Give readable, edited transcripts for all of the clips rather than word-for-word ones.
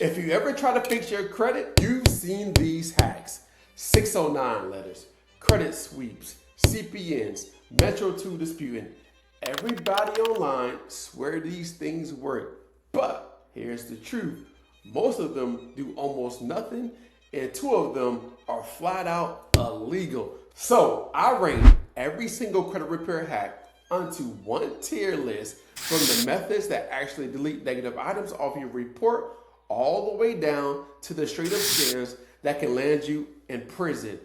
If you ever try to fix your credit, you've seen these hacks. 609 letters, credit sweeps, CPNs, Metro 2 disputing. Everybody online swear these things work, but here's the truth. Most of them do almost nothing, and 2 of them are flat out illegal. So I rank every single credit repair hack onto one tier list, from the methods that actually delete negative items off your report all the way down to the straight up scams that can land you in prison.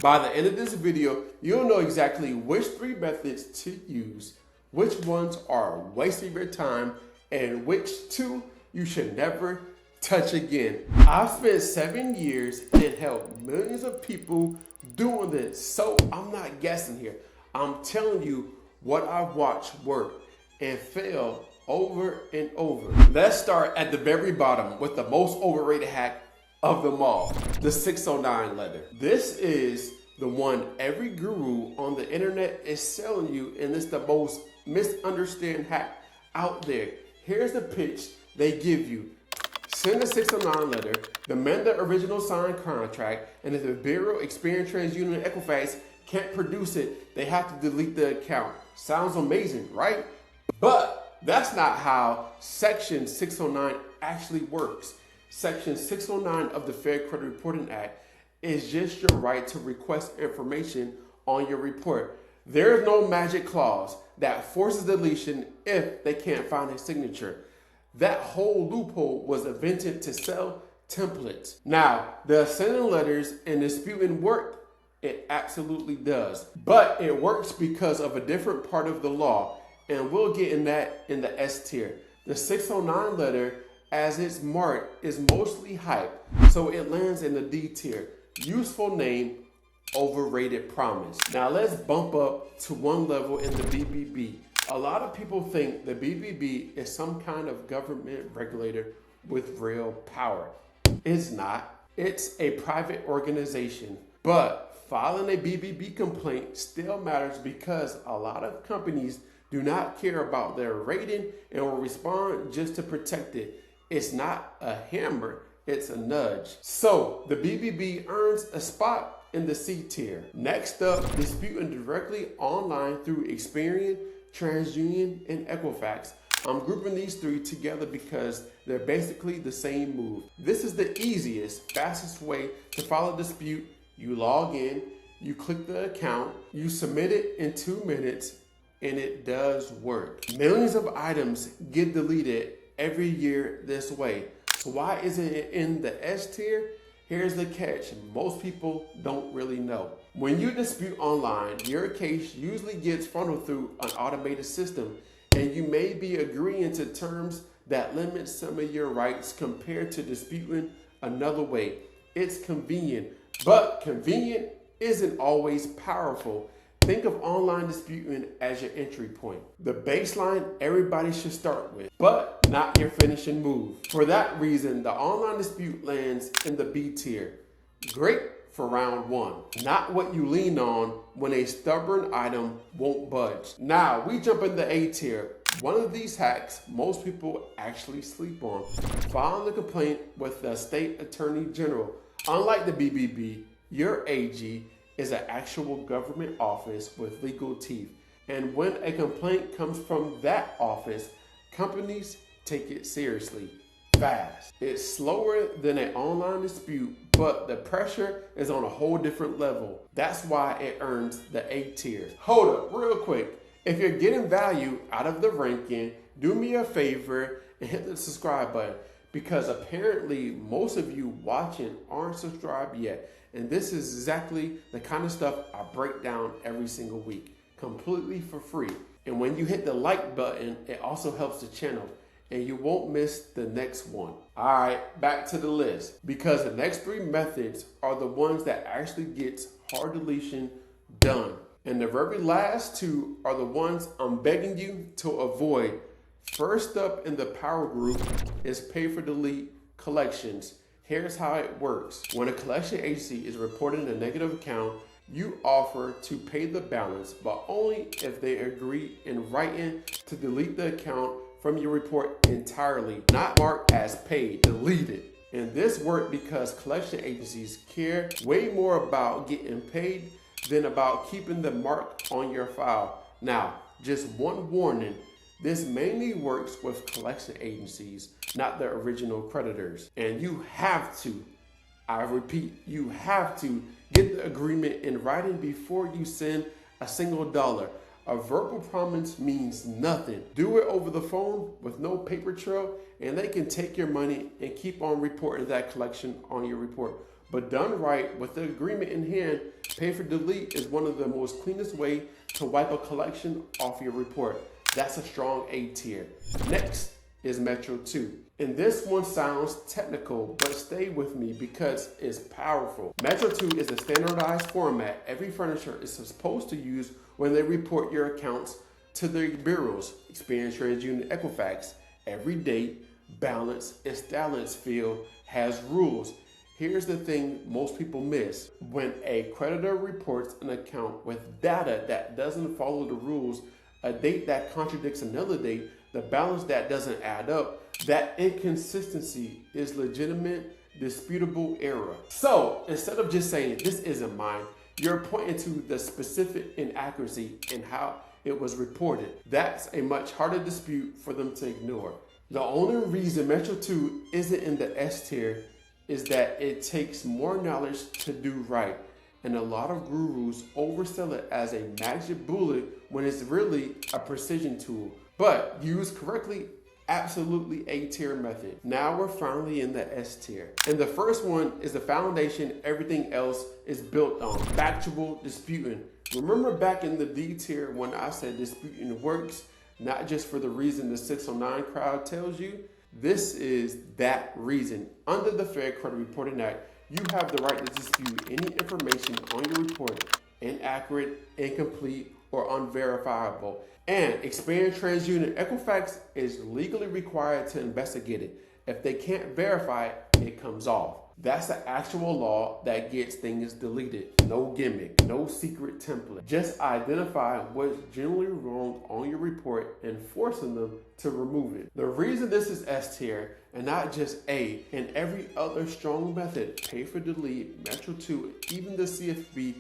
By the end of this video, you'll know exactly which 3 methods to use, which ones are wasting your time, and which 2 you should never touch again. I've spent 7 years and helped millions of people doing this, so I'm not guessing here. I'm telling you what I've watched work and fail over and over. Let's start at the very bottom with the most overrated hack of them all, the 609 letter. This is the one every guru on the internet is selling you, and it's the most misunderstood hack out there. Here's the pitch they give you. Send a 609 letter, amend the original signed contract, and if the Bureau, Experian, TransUnion, and Equifax can't produce it, they have to delete the account. Sounds amazing, right? But that's not how Section 609 actually works. Section 609 of the Fair Credit Reporting Act is just your right to request information on your report. There is no magic clause that forces deletion if they can't find a signature. That whole loophole was invented to sell templates. Now, the sending letters and disputing work. It absolutely does. But it works because of a different part of the law, and we'll get in that in the S tier. The 609 letter, as it's marked, is mostly hype, so it lands in the D tier. Useful name, overrated promise. Now let's bump up to one level in the BBB. A lot of people think the BBB is some kind of government regulator with real power. It's not. It's a private organization. But filing a BBB complaint still matters because a lot of companies do not care about their rating and will respond just to protect it. It's not a hammer, it's a nudge. So the BBB earns a spot in the C tier. Next up, disputing directly online through Experian, TransUnion, and Equifax. I'm grouping these 3 together because they're basically the same move. This is the easiest, fastest way to file a dispute. You log in, you click the account, you submit it in 2 minutes, and it does work. Millions of items get deleted every year this way. So why isn't it in the S tier? Here's the catch. Most people don't really know. When you dispute online, your case usually gets funneled through an automated system, and you may be agreeing to terms that limit some of your rights compared to disputing another way. It's convenient. But convenient isn't always powerful. Think of online disputing as your entry point. The baseline everybody should start with, but not your finishing move. For that reason, the online dispute lands in the B tier. Great for round 1. Not what you lean on when a stubborn item won't budge. Now we jump in the A tier. One of these hacks most people actually sleep on. Filing the complaint with the state attorney general. Unlike the BBB, your AG is an actual government office with legal teeth. And when a complaint comes from that office, companies take it seriously, fast. It's slower than an online dispute, but the pressure is on a whole different level. That's why it earns the A tier. Hold up, real quick. If you're getting value out of the ranking, do me a favor and hit the subscribe button, because apparently most of you watching aren't subscribed yet. And this is exactly the kind of stuff I break down every single week, completely for free. And when you hit the like button, it also helps the channel, and you won't miss the next one. All right, back to the list, because the next 3 methods are the ones that actually gets hard deletion done. And the very last 2 are the ones I'm begging you to avoid. First up in the power group is pay for delete collections. Here's how it works. When a collection agency is reporting a negative account, you offer to pay the balance, but only if they agree in writing to delete the account from your report entirely, not marked as paid, deleted. And this worked because collection agencies care way more about getting paid than about keeping the mark on your file. Now, just one warning, this mainly works with collection agencies, not the original creditors. And you have to, I repeat, you have to get the agreement in writing before you send a single dollar. A verbal promise means nothing. Do it over the phone with no paper trail, and they can take your money and keep on reporting that collection on your report. But done right, with the agreement in hand, pay for delete is one of the most cleanest way to wipe a collection off your report. That's a strong A tier. Next is Metro 2. And this one sounds technical, but stay with me because it's powerful. Metro 2 is a standardized format every furniture is supposed to use when they report your accounts to their bureaus. Experian, TransUnion, Equifax. Every date, balance, and stylings field has rules. Here's the thing most people miss. When a creditor reports an account with data that doesn't follow the rules, a date that contradicts another date, the balance that doesn't add up, that inconsistency is legitimate, disputable error. So instead of just saying, this isn't mine, you're pointing to the specific inaccuracy in how it was reported. That's a much harder dispute for them to ignore. The only reason Metro 2 isn't in the S tier is that it takes more knowledge to do right. And a lot of gurus oversell it as a magic bullet when it's really a precision tool. But used correctly, absolutely A tier method. Now we're finally in the S tier. And the first one is the foundation everything else is built on, factual disputing. Remember back in the D tier when I said disputing works, not just for the reason the 609 crowd tells you? This is that reason. Under the Fair Credit Reporting Act, you have the right to dispute any information on your report, inaccurate, incomplete, or unverifiable. And Experian, TransUnion, Equifax is legally required to investigate it. If they can't verify it, it comes off. That's the actual law that gets things deleted. No gimmick, no secret template. Just identify what's generally wrong on your report and forcing them to remove it. The reason this is S tier and not just A, and every other strong method, pay for delete, Metro 2, even the CFP,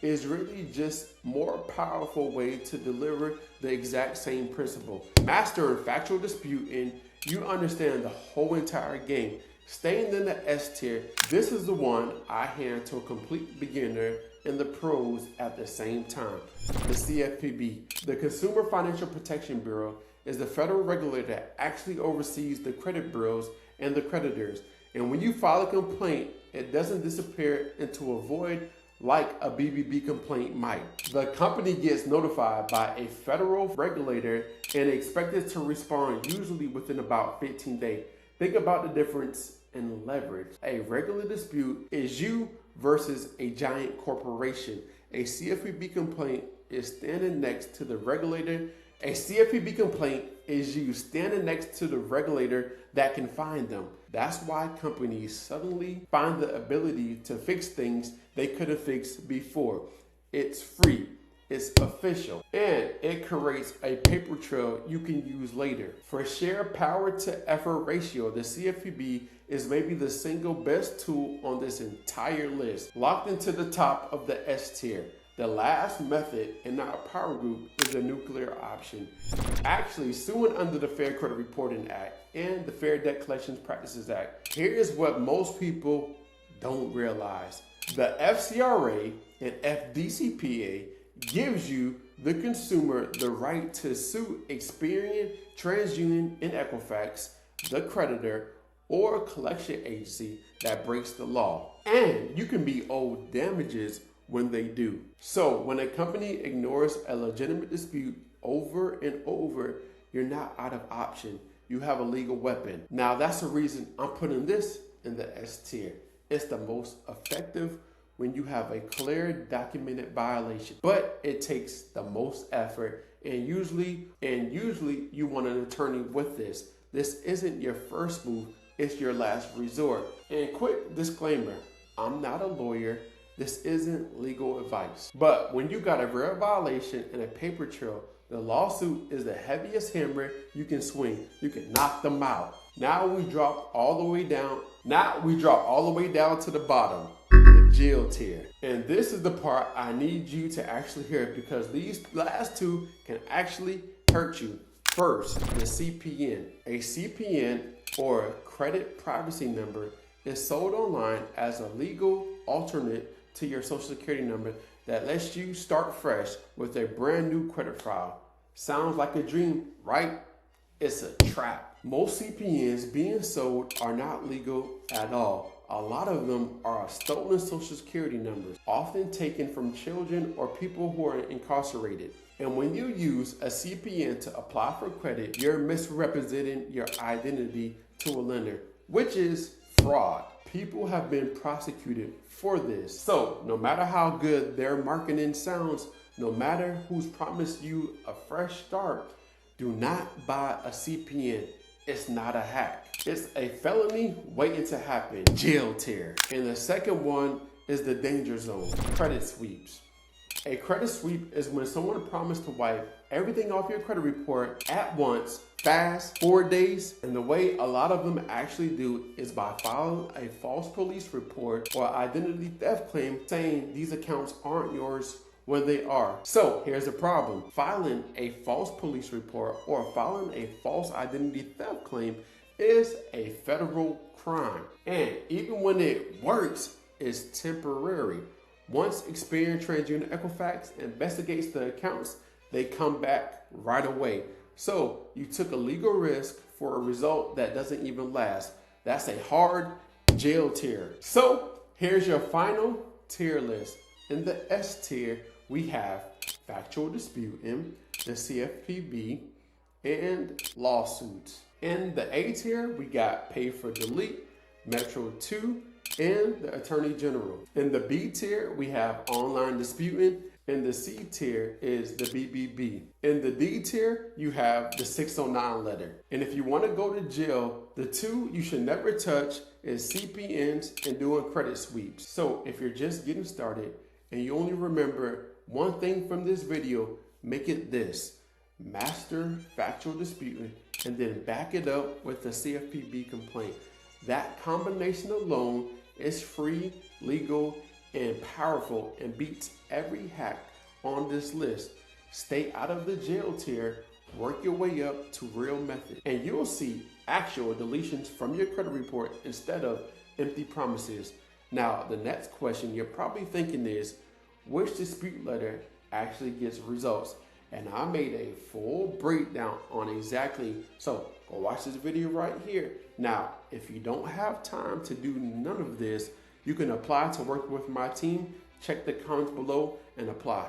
is really just more powerful way to deliver the exact same principle. Mastering factual disputing, you understand the whole entire game. Staying in the S tier, this is the one I hand to a complete beginner and the pros at the same time. The CFPB, the Consumer Financial Protection Bureau, is the federal regulator that actually oversees the credit bureaus and the creditors. And when you file a complaint, it doesn't disappear into a void like a BBB complaint might. The company gets notified by a federal regulator and expected to respond usually within about 15 days. Think about the difference in leverage. A regular dispute is you versus a giant corporation. A CFPB complaint is standing next to the regulator. A CFPB complaint is you standing next to the regulator that can find them. That's why companies suddenly find the ability to fix things they couldn't fix before. It's free, it's official, and it creates a paper trail you can use later. For sheer power to effort ratio, the CFPB is maybe the single best tool on this entire list, locked into the top of the S tier. The last method in our power group is the nuclear option. Actually suing under the Fair Credit Reporting Act and the Fair Debt Collections Practices Act. Here is what most people don't realize. The FCRA and FDCPA gives you, the consumer, the right to sue Experian, TransUnion, and Equifax, the creditor, or collection agency that breaks the law. And you can be owed damages when they do. So when a company ignores a legitimate dispute over and over, you're not out of option. You have a legal weapon. Now that's the reason I'm putting this in the S tier. It's the most effective when you have a clear documented violation, but it takes the most effort, and usually you want an attorney with this. This isn't your first move, it's your last resort. And quick disclaimer, I'm not a lawyer. This isn't legal advice. But when you got a rare violation and a paper trail, The lawsuit is the heaviest hammer you can swing. You can knock them out. Now we drop all the way down. To the bottom, the jail tier. And this is the part I need you to actually hear, because these last two can actually hurt you. First, the CPN. A CPN, or credit privacy number, is sold online as a legal alternate to your social security number that lets you start fresh with a brand new credit file. Sounds like a dream, right? It's a trap. Most CPNs being sold are not legal at all. A lot of them are stolen social security numbers, often taken from children or people who are incarcerated. And when you use a CPN to apply for credit, you're misrepresenting your identity to a lender, which is fraud. People have been prosecuted for this. So no matter how good their marketing sounds, no matter who's promised you a fresh start, do not buy a CPN. It's not a hack. It's a felony waiting to happen. Jail tier. And the second one is the danger zone. Credit sweeps. A credit sweep is when someone promised to wipe everything off your credit report at once, fast, 4 days. And the way a lot of them actually do is by filing a false police report or identity theft claim saying these accounts aren't yours when they are. So here's the problem. Filing a false police report or filing a false identity theft claim is a federal crime. And even when it works, it's temporary. Once Experian TransUnion Equifax investigates the accounts, they come back right away. So you took a legal risk for a result that doesn't even last. That's a hard jail tier. So here's your final tier list. In the S tier, we have factual disputing, the CFPB, and lawsuits. In the A tier, we got pay for delete, Metro 2, and the Attorney General. In the B tier, we have online disputing, and the C tier is the BBB. In the D tier, you have the 609 letter. And if you want to go to jail, the two you should never touch is CPNs and doing credit sweeps. So if you're just getting started and you only remember one thing from this video, make it this: master factual disputing and then back it up with the CFPB complaint. That combination alone is free, legal, and powerful, and beats every hack on this list. Stay out of the jail tier, work your way up to real method, and you'll see actual deletions from your credit report instead of empty promises. Now, the next question you're probably thinking is, which dispute letter actually gets results? And I made a full breakdown on exactly, so go watch this video right here. Now, if you don't have time to do none of this, you can apply to work with my team. Check the comments below and apply.